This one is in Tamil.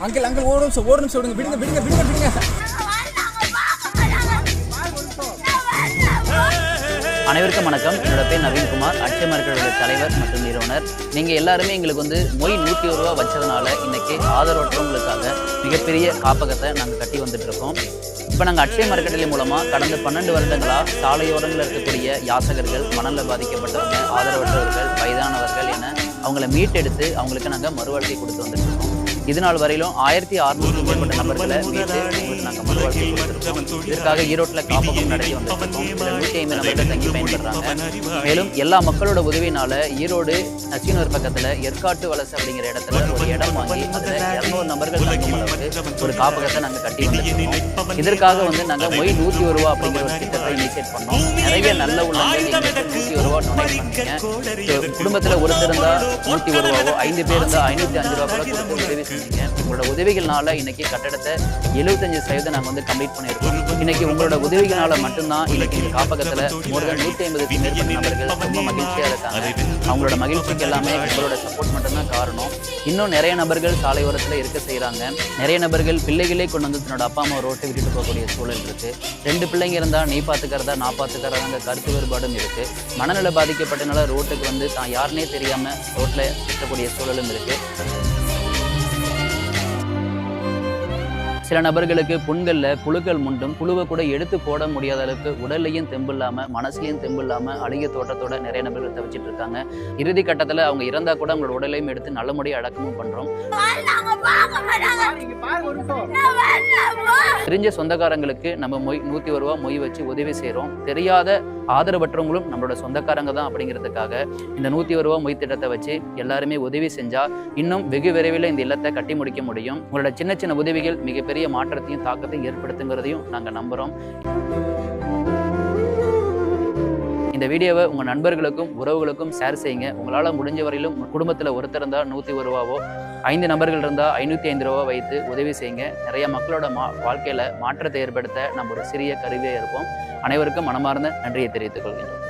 அங்கிள் அங்கிள் ஒரு நிமிஷம் விடுங்க விடுங்க விடுங்க விடுங்க விடுங்க. அனைவருக்கும் வணக்கம். என்னோட பேர் நவீன்குமார், அட்சய மார்க்கெட்டோட தலைவர் மற்றும் நிறுவனர். நீங்கள் எல்லாருமே எங்களுக்கு மொய் 120 ரூபா வச்சதுனால இன்னைக்கு ஆதரவற்றவங்களுக்காக மிகப்பெரிய காப்பகத்தை நாங்கள் கட்டி வந்துட்டு இருக்கோம். இப்போ நாங்கள் அட்சய மார்க்கெட்டில் மூலமாக கடந்த 12 வருடங்களாக சாலையோரங்களில் இருக்கக்கூடிய யாசகர்கள், மணலில் பாதிக்கப்பட்டவங்க, ஆதரவற்றவர்கள், வயதானவர்கள் என அவங்கள மீட்டெடுத்து அவங்களுக்கு நாங்கள் மறுவாழ்க்கை கொடுத்து வந்துட்டு இருக்கோம். இதனால் வரையிலும் 1600 மேற்பட்ட நபர்களை மீட்டு உங்களுக்கு நாங்கள் மறுவாழ்க்கை கொடுத்துருக்கோம். இதற்காக ஈரோட்டில் காப்பகம் நடத்தி வந்துருக்கோம். இதில் 150 நபர்கள் தங்கி பயன்படுறாங்க. மேலும் எல்லா மக்களோட உதவினால ஈரோடு நச்சினூர் பக்கத்தில் எற்காட்டு வலசு அப்படிங்கிற இடத்துல ஒரு இடம் வாங்கி அதில் 200 நபர்கள் தங்கும் அளவுக்கு ஒரு காப்பகத்தை நாங்கள் கட்டி வந்துருக்கோம். இதற்காக நாங்கள் மொய் 120 ரூபா அப்படிங்கிற ஒரு திட்டத்தை இனிஷியேட் பண்ணோம். நிறைய நல்ல உள்ளங்கள் எங்களுக்கு 120 ரூபா டொனேட் பண்ணீங்க. குடும்பத்தில் ஒருத்தர் இருந்தால் 101 ரூபாவோ, 5 பேர் இருந்தால் 505 ரூபா கூட கொடுத்து உதவி. உங்களோட உதவிகள்னால இன்னைக்கு கட்டடத்தை 75% நாங்கள் கம்ப்ளீட் பண்ணியிருக்கோம். இன்னைக்கு உங்களோட உதவிகளால மட்டும்தான் இன்னைக்கு இந்த காப்பகத்துல more than 150க்கு மேற்பட்ட நபர்கள் ரொம்ப மகிழ்ச்சியா இருக்காங்க. அவங்களோட மகிழ்ச்சிக்கு எல்லாமே உங்களோட சப்போர்ட் மட்டும்தான் காரணம். இன்னும் நிறைய நபர்கள் சாலையோரத்துல இருக்க செய்யறாங்க. நிறைய நபர்கள் பிள்ளைகளே கொண்டு வந்து தன்னோட அப்பா அம்மா ரோட்டை விட்டுட்டு போகக்கூடிய சூழல் இருக்கு. 2 பிள்ளைங்க இருந்தா நீ பாத்துக்கிறதா நான் பாத்துக்கிறதாங்க கருத்து வேறுபாடும் இருக்கு. மனநல பாதிக்கப்பட்டனால ரோட்டுக்கு தான் யாருன்னே தெரியாம ரோட்ல இருக்கக்கூடிய சூழலும் இருக்கு. சில நபர்களுக்கு புண்களில் புழுக்கள் முண்டும் புழுவை கூட எடுத்து போட முடியாத அளவுக்கு உடல்லையும் தெம்பு இல்லாமல் மனசுலையும் தெம்பு இல்லாமல் அழுகிய தோட்டத்தோட நிறைய நபர்கள் தவிச்சிட்டு இருக்காங்க. இறுதி கட்டத்தில் அவங்க இறந்தா கூட அவங்களோட உடலையும் எடுத்து நல்ல முறையை அடக்கமும் பண்றோம். தெரிஞ்ச சொந்தக்காரங்களுக்கு நம்ம 120 ரூபா மொய் வச்சு உதவி செய்கிறோம். தெரியாத ஆதரவற்றவங்களும் நம்மளோட சொந்தக்காரங்க தான் அப்படிங்கிறதுக்காக இந்த 120 ரூபா மொய் திட்டத்தை வச்சு எல்லாருமே உதவி செஞ்சா இன்னும் வெகு விரைவில் இந்த இல்லத்தை கட்டி முடிக்க முடியும். உங்களோட சின்ன சின்ன உதவிகள் மிகப்பெரிய மாற்றத்தையும் தாக்கத்தையும் ஏற்படுத்துங்கிறதையும் நாங்கள் நம்புறோம். இந்த வீடியோவை உங்கள் நண்பர்களுக்கும் உறவுகளுக்கும் ஷேர் செய்யுங்க. உங்களால் முடிஞ்ச வரையிலும் குடும்பத்தில் ஒருத்தர் இருந்தால் 101 ரூபாவோ, 5 நபர்கள் இருந்தால் 505 ரூபா வைத்து உதவி செய்யுங்க. நிறைய மக்களோட வாழ்க்கையில் மாற்றத்தை ஏற்படுத்த நம்ம ஒரு சிறிய கருவியாக இருப்போம். அனைவருக்கும் மனமார்ந்த நன்றியை தெரிவித்துக் கொள்கின்றோம்.